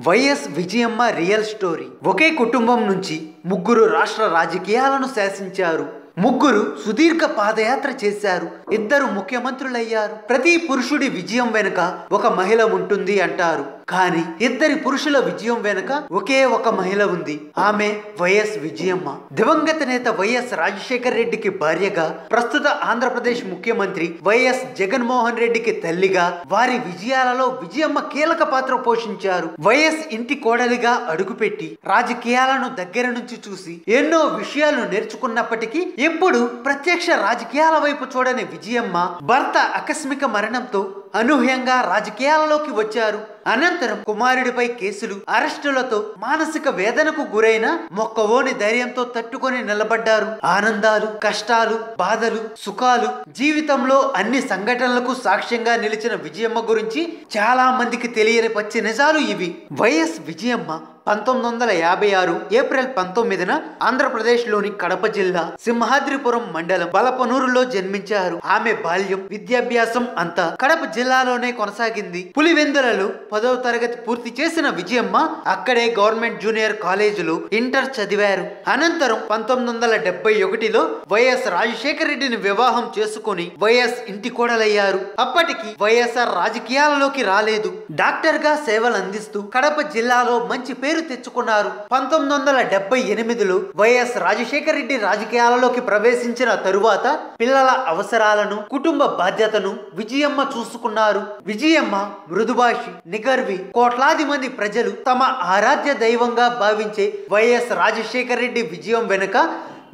YS Vijayamma real story. ఒకే కుటుంబం నుంచి ముగ్గురు రాష్ట్ర రాజకీయాలను శాసించారు. ముగ్గురు సుదీర్ఘ పాదయాత్ర చేశారు. ఇద్దరు ముఖ్యమంత్రులయ్యారు. ప్రతి పురుషుడి విజయం వెనుక ఒక మహిళ ఉంటుంది అంటారు. కానీ ఇద్దరి పురుషుల విజయం వెనుక ఒకే ఒక మహిళ ఉంది. ఆమె వైఎస్ విజయమ్మ. దివంగత నేత వైఎస్ రాజశేఖర్ రెడ్డికి భార్యగా, ప్రస్తుత ఆంధ్రప్రదేశ్ ముఖ్యమంత్రి వైఎస్ జగన్మోహన్ రెడ్డికి తల్లిగా వారి విజయాలలో విజయమ్మ కీలక పాత్ర పోషించారు. వైఎస్ ఇంటి కోడలిగా అడుగుపెట్టి రాజకీయాలను దగ్గర నుంచి చూసి ఎన్నో విషయాలు నేర్చుకున్నప్పటికీ ఎప్పుడు ప్రత్యక్ష రాజకీయాల వైపు చూడని విజయమ్మ భర్త ఆకస్మిక మరణంతో అనూహ్యంగా రాజకీయాలలోకి వచ్చారు. అనంతరం కుమారుడిపై కేసులు, అరెస్టులతో మానసిక వేదనకు గురైన మొక్కవోని ధైర్యంతో తట్టుకొని నిలబడ్డారు. ఆనందాలు, కష్టాలు, బాధలు, సుఖాలు, జీవితంలో అన్ని సంఘటనలకు సాక్ష్యంగా నిలిచిన విజయమ్మ గురించి చాలా మందికి తెలియని పచ్చి నిజాలు ఇవి. వైఎస్ విజయమ్మ 1956 ఏప్రిల్ 19న ఆంధ్రప్రదేశ్లోని కడప జిల్లా సింహాద్రిపురం మండలం బలపనూరులో జన్మించారు. ఆమె బాల్యం, విద్యాభ్యాసం అంతా కడప జిల్లాలోనే కొనసాగింది. పులివెందులలో 10వ తరగతి పూర్తి చేసిన విజయమ్మ అక్కడే గవర్నమెంట్ జూనియర్ కాలేజీలో ఇంటర్ చదివారు. అనంతరం 1971లో వైఎస్ రాజశేఖర రెడ్డిని వివాహం చేసుకుని వైఎస్ ఇంటి కోడలయ్యారు. అప్పటికి వైఎస్ఆర్ రాజకీయాలలోకి రాలేదు. డాక్టర్ గా సేవలు అందిస్తూ కడప జిల్లాలో మంచి పేరు తెచ్చుకున్నారు. 1978లో వైఎస్ రాజశేఖర రెడ్డి రాజకీయాలలోకి ప్రవేశించిన తరువాత పిల్లల అవసరాలను, కుటుంబ బాధ్యతను విజయమ్మ చూసుకున్నారు. విజయమ్మ మృదుభాషి, నిగర్వి, కోట్లాది మంది ప్రజలు తమ ఆరాధ్య దైవంగా భావించే వైఎస్ రాజశేఖర రెడ్డి విజయం వెనుక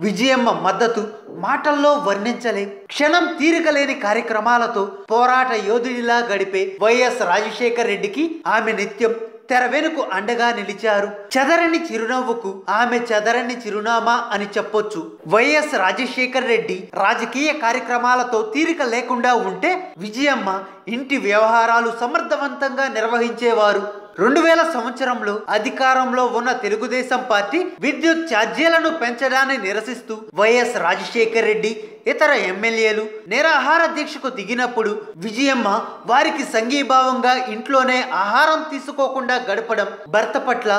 విజయమ్మ మద్దతు మాటల్లో వర్ణించలేం. క్షణం తీరికలేని కార్యక్రమాలతో పోరాట యోధుడిలా గడిపే వైఎస్ రాజశేఖర రెడ్డికి ఆమె నిత్యం తెర వెనుక అండగా నిలిచారు. చెదరని చిరునవ్వుకు ఆమె చెదరని చిరునామా అని చెప్పొచ్చు. వైఎస్ రాజశేఖర రెడ్డి రాజకీయ కార్యక్రమాలతో తీరిక లేకుండా ఉంటే విజయమ్మ ఇంటి వ్యవహారాలు సమర్థవంతంగా నిర్వహించేవారు. 2000 సంవత్సరంలో అధికారంలో ఉన్న తెలుగుదేశం పార్టీ విద్యుత్ ఛార్జీలను పెంచడాన్ని నిరసిస్తూ వైఎస్ రాజశేఖర రెడ్డి ఇతర ఎమ్మెల్యేలు నిరాహార దీక్షకు దిగినప్పుడు విజయమ్మ వారికి సంఘీభావంగా ఇంట్లోనే ఆహారం తీసుకోకుండా గడపడం భర్త పట్ల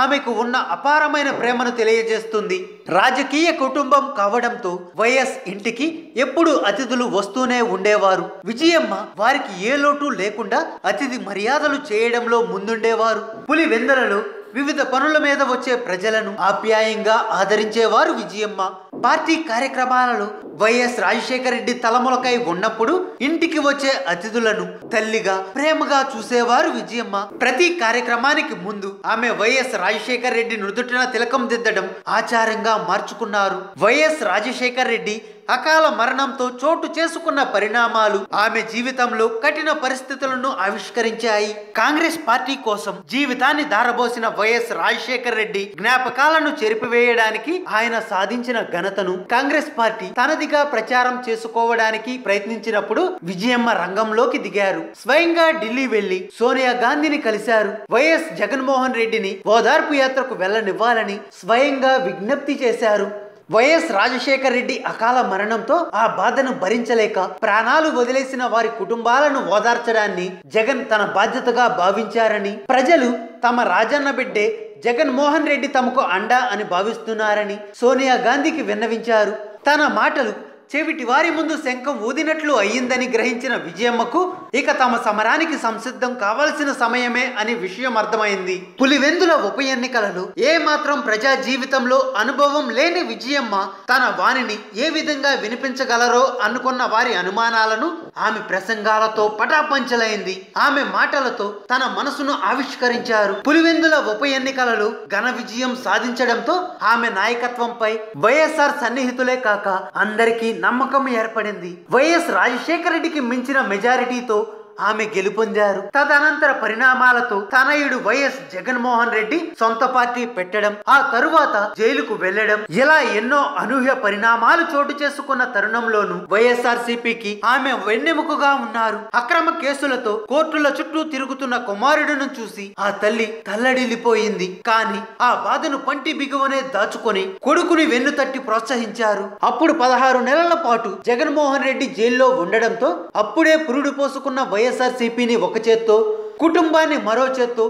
ఆమెకు ఉన్న అపారమైన ప్రేమను తెలియజేస్తుంది. రాజకీయ కుటుంబం కావడంతో వైఎస్ ఇంటికి ఎప్పుడు అతిథులు వస్తూనే ఉండేవారు. విజయమ్మ వారికి ఏ లోటు లేకుండా అతిథి మర్యాదలు చేయడంలో ముందుండేవారు. పులివెందులలో వివిధ పనుల మీద వచ్చే ప్రజలను ఆప్యాయంగా ఆదరించేవారు విజయమ్మ. పార్టీ కార్యక్రమాలలో వైఎస్ రాజశేఖర రెడ్డి తలములకై ఉన్నప్పుడు ఇంటికి వచ్చే అతిథులను తల్లిగా ప్రేమగా చూసేవారు విజయమ్మ. ప్రతి కార్యక్రమానికి ముందు ఆమె వైఎస్ రాజశేఖర రెడ్డి నుదుటిన తిలకం దిద్దడం ఆచారంగా మార్చుకున్నారు. వైఎస్ రాజశేఖర రెడ్డి అకాల మరణంతో చోటు చేసుకున్న పరిణామాలు ఆమె జీవితంలో కఠిన పరిస్థితులను ఆవిష్కరించాయి. కాంగ్రెస్ పార్టీ కోసం జీవితాన్ని దారబోసిన వైఎస్ రాజశేఖర రెడ్డి జ్ఞాపకాలను చెరిపివేయడానికి ఆయన సాధించిన ఘనతను కాంగ్రెస్ పార్టీ తనదిగా ప్రచారం చేసుకోవడానికి ప్రయత్నించినప్పుడు విజయమ్మ రంగంలోకి దిగారు. స్వయంగా ఢిల్లీ వెళ్లి సోనియా గాంధీని కలిశారు. వైఎస్ జగన్మోహన్ రెడ్డిని ఓదార్పు యాత్రకు వెళ్లనివ్వాలని స్వయంగా విజ్ఞప్తి చేశారు. వైఎస్ రాజశేఖర రెడ్డి అకాల మరణంతో ఆ బాధను భరించలేక ప్రాణాలు వదిలేసిన వారి కుటుంబాలను ఓదార్చడాన్ని జగన్ తన బాధ్యతగా భావించారని, ప్రజలు తమ రాజన్న బిడ్డే జగన్మోహన్ రెడ్డి తమకు అండా అని భావిస్తున్నారని సోనియా గాంధీకి విన్నవించారు. తన మాటలు చెవిటి వారి ముందు శంఖం ఊదినట్లు అయ్యిందని గ్రహించిన విజయమ్మకు ఇక తమ సమరానికి సంసిద్ధం కావాల్సిన సమయమే అని విషయం అర్థమైంది. పులివెందుల ఉప ఎన్నికలలో ఏ మాత్రం ప్రజా జీవితంలో అనుభవం లేని విజయమ్మ తన వాణిని ఏ విధంగా వినిపించగలరో అనుకున్న వారి అనుమానాలను ఆమె ప్రసంగాలతో పటాపంచలైంది. ఆమె మాటలతో తన మనసును ఆవిష్కరించారు. పులివెందుల ఉప ఎన్నికలలో ఘన విజయం సాధించడంతో ఆమె నాయకత్వంపై వైఎస్ఆర్ సన్నిహితులే కాక అందరికీ నమ్మకం ఏర్పడింది. వైఎస్ రాజశేఖర రెడ్డికి మించిన మెజారిటీతో ఆమె గెలుపొందారు. తదనంతర పరిణామాలతో తనయుడు వైఎస్ జగన్మోహన్ రెడ్డి సొంత పార్టీ పెట్టడం, ఆ తరువాత జైలుకు వెళ్లడం, ఇలా ఎన్నో అనూహ్య పరిణామాలు చోటు చేసుకున్న తరుణంలోనూ వైఎస్ఆర్సీపీకి ఆమె వెన్నెముకగా ఉన్నారు. అక్రమ కేసులతో కోర్టుల చుట్టూ తిరుగుతున్న కుమారుడును చూసి ఆ తల్లి తల్లడిల్లిపోయింది. కానీ ఆ బాధను పంటి బిగువనే దాచుకొని కొడుకుని వెన్నుతట్టి ప్రోత్సహించారు. అప్పుడు 16 నెలల పాటు జగన్మోహన్ రెడ్డి జైల్లో ఉండడంతో అప్పుడే పురుడు పోసుకున్న వైఎస్ఆర్సీపీని ఒక చేత్తో, కుటుంబాన్ని మరో చేత్తో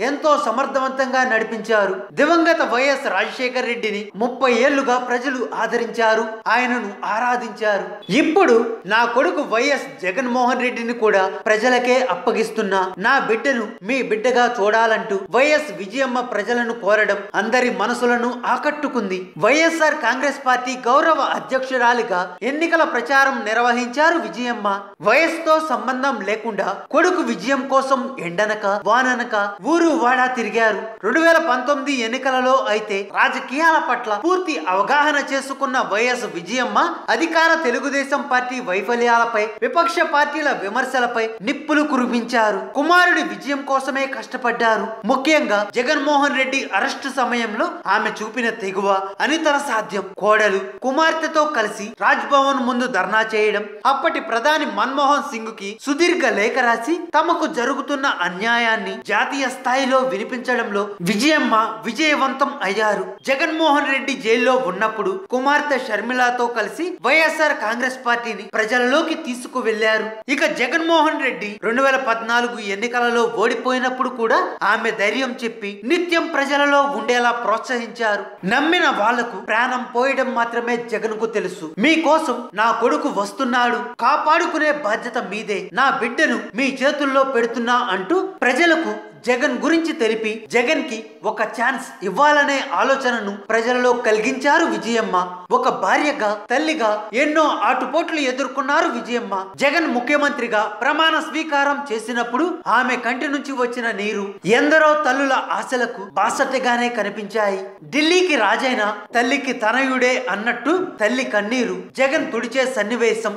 ఎంతో సమర్థవంతంగా నడిపించారు. దివంగత వైఎస్ రాజశేఖర రెడ్డిని 30 ఏళ్లుగా ప్రజలు ఆదరించారు, ఆయనను ఆరాధించారు. ఇప్పుడు నా కొడుకు వైఎస్ జగన్మోహన్ రెడ్డిని కూడా ప్రజలకే అప్పగిస్తున్నా, నా బిడ్డను మీ బిడ్డగా చూడాలంటూ వైఎస్ విజయమ్మ ప్రజలను కోరడం అందరి మనసులను ఆకట్టుకుంది. వైఎస్ఆర్ కాంగ్రెస్ పార్టీ గౌరవ అధ్యక్షురాలిగా ఎన్నికల ప్రచారం నిర్వహించారు విజయమ్మ. వయస్సుతో సంబంధం లేకుండా కొడుకు విజయం కోసం ఎండనక వాననక ఊరు వాడా తిరిగారు. 2019 ఎన్నికలలో అయితే రాజకీయాల పట్ల పూర్తి అవగాహన చేసుకున్న వైఎస్ విజయమ్మ అధికార తెలుగుదేశం పార్టీ వైఫల్యాలపై, విపక్ష పార్టీల విమర్శలపై నిప్పులు కురిపించారు. కుమారుడి విజయం కోసమే కష్టపడ్డారు. ముఖ్యంగా జగన్మోహన్ రెడ్డి అరెస్టు సమయంలో ఆమె చూపిన తెగువ అనితర సాధ్యం. కోడలు కుమార్తెతో కలిసి రాజ్ భవన్ ముందు ధర్నా చేయడం, అప్పటి ప్రధాని మన్మోహన్ సింగ్ కి సుదీర్ఘ లేఖ రాసి తమకు జరుగుతున్న అన్యాయాన్ని జాతీయ స్థాయిలో వినిపించడంలో విజయమ్మ విజయవంతం అయ్యారు. జగన్మోహన్ రెడ్డి జైల్లో ఉన్నప్పుడు కుమార్తె షర్మిలతో కలిసి వైఎస్ఆర్ కాంగ్రెస్ పార్టీని ప్రజలలోకి తీసుకువెళ్లారు. ఇక జగన్మోహన్ రెడ్డి 2014 ఎన్నికలలో ఓడిపోయినప్పుడు కూడా ఆమె ధైర్యం చెప్పి నిత్యం ప్రజలలో ఉండేలా ప్రోత్సహించారు. నమ్మిన వాళ్లకు ప్రాణం పోయడం మాత్రమే జగన్ కు తెలుసు. మీకోసం నా కొడుకు వస్తున్నాడు, కాపాడుకునే బాధ్యత మీదే, నా బిడ్డను మీ చేతుల్లో పెడుతున్నా అంటూ ప్రజలకు జగన్ గురించి తెలిపి జగన్ కి ఒక ఛాన్స్ ఇవ్వాలనే ఆలోచనను ప్రజలలో కలిగించారు విజయమ్మ. ఒక భార్యగా, తల్లిగా ఎన్నో ఆటుపోట్లు ఎదుర్కొన్నారు విజయమ్మ. జగన్ ముఖ్యమంత్రిగా ప్రమాణ స్వీకారం చేసినప్పుడు ఆమె కంటి నుంచి వచ్చిన నీరు ఎందరో తల్లుల ఆశలకు బాసటగానే కనిపించాయి. ఢిల్లీకి రాజైన తల్లికి తనయుడే అన్నట్టు తల్లి కన్నీరు జగన్ తుడిచే సన్నివేశం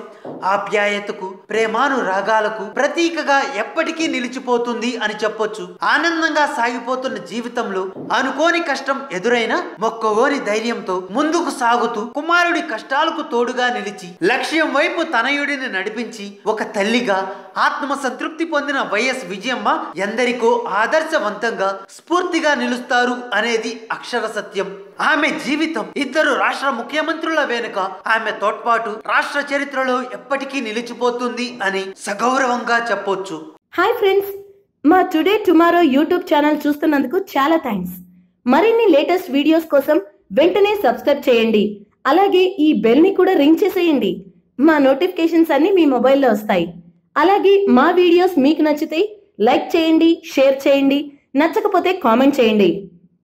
ఆప్యాయతకు, ప్రేమానురాగాలకు ప్రతీకగా ఎప్పటికీ నిలిచిపోతుంది అని చెప్పొచ్చు. ఆనందంగా సాగిపోతున్న జీవితంలో అనుకోని కష్టం ఎదురైనా మొక్కవోని ధైర్యంతో ముందుకు సాగుతూ కుమారుడి కష్టాలకు తోడుగా నిలిచి లక్ష్యం వైపు తనయుడిని నడిపించి ఒక తల్లిగా ఆత్మ సంతృప్తి పొందిన వైఎస్ విజయమ్మ ఎందరికో ఆదర్శవంతంగా స్ఫూర్తిగా నిలుస్తారు అనేది అక్షర సత్యం. ఆమె జీవితం ఇద్దరు రాష్ట్ర ముఖ్యమంత్రుల వెనుక ఆమె తోడ్పాటు రాష్ట్ర చరిత్రలో ఎప్పటికీ నిలిచిపోతుంది అని సగౌరవంగా చెప్పొచ్చు. హాయ్ ఫ్రెండ్స్, మా టుడే టుమారో యూట్యూబ్ ఛానల్ చూస్తున్నందుకు చాలా థ్యాంక్స్. మరిన్ని లేటెస్ట్ వీడియోస్ కోసం వెంటనే సబ్స్క్రైబ్ చేయండి. అలాగే ఈ బెల్ ని కూడా రింగ్ చేసేయండి. మా నోటిఫికేషన్స్ అన్ని మీ మొబైల్లో వస్తాయి. అలాగే మా వీడియోస్ మీకు నచ్చితే లైక్ చేయండి, షేర్ చేయండి, నచ్చకపోతే కామెంట్ చేయండి.